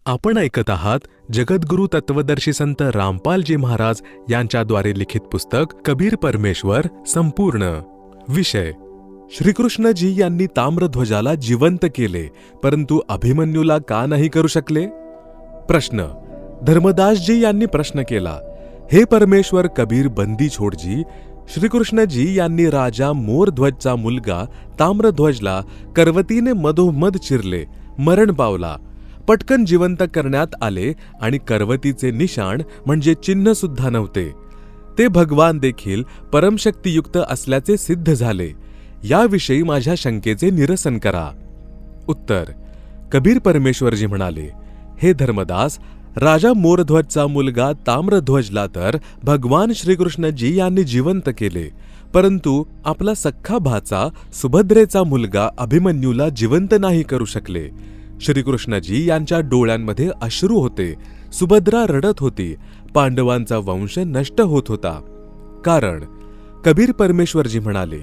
आपण ऐकत आहात जगद्गुरु तत्वदर्शी संत रामपालजी महाराज यांच्याद्वारे लिखित पुस्तक कबीर परमेश्वर संपूर्ण. विषय: श्रीकृष्णजी यांनी ताम्रध्वजाला जिवंत केले, परंतु अभिमन्यूला का नाही करू शकले? प्रश्न: धर्मदासजी यांनी प्रश्न केला, हे परमेश्वर कबीर बंदी छोडजी, श्रीकृष्णजी यांनी राजा मोरध्वजचा मुलगा ताम्रध्वजला करवतीने मधोमध चिरले, मरण पावला. पटकन जिवंत करण्यात आले आणि करवतीचे निशाण म्हणजे चिन्ह सुद्धा नव्हते. ते भगवान देखील परमशक्तियुक्त असल्याचे सिद्ध झाले. याविषयी माझ्या शंकेचे निरसन करा. उत्तर: कबीर परमेश्वरजी म्हणाले, हे धर्मदास, राजा मोरध्वजचा मुलगा ताम्रध्वजला तर भगवान श्रीकृष्णजी यांनी जिवंत केले, परंतु आपला सख्खा भाचा सुभद्रेचा मुलगा अभिमन्यूला जिवंत नाही करू शकले. श्रीकृष्णजी यांच्या डोळ्यांमध्ये अश्रू होते. सुभद्रा रडत होती. पांडवांचा वंश नष्ट होत होता. कारण कबीर परमेश्वरजी म्हणाले,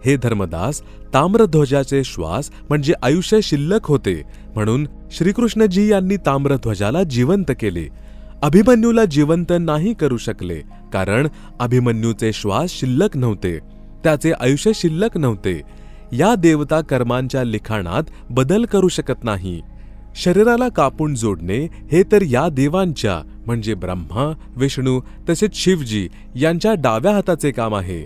हे धर्मदास, ताम्रध्वजाचे श्वास म्हणजे आयुष्य शिल्लक होते, म्हणून श्रीकृष्णजी यांनी ताम्रध्वजाला जिवंत केले. अभिमन्यूला जिवंत नाही करू शकले, कारण अभिमन्यूचे श्वास शिल्लक नव्हते, त्याचे आयुष्य शिल्लक नव्हते. या देवता कर्मांच्या लिखाणात बदल करू शकत नाही. शरीराला कापून जोडणे हे तर या देवांच्या म्हणजे ब्रह्मा, विष्णू तसेच शिवजी यांच्या डाव्या हाताचे काम आहे.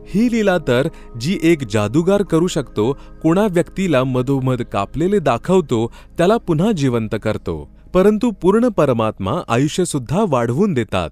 ही लीला तर जी एक जादूगार करू शकतो, कोणा व्यक्तीला मधोमध कापलेले दाखवतो, त्याला पुन्हा जिवंत करतो. परंतु पूर्ण परमात्मा आयुष्य सुद्धा वाढवून देतात.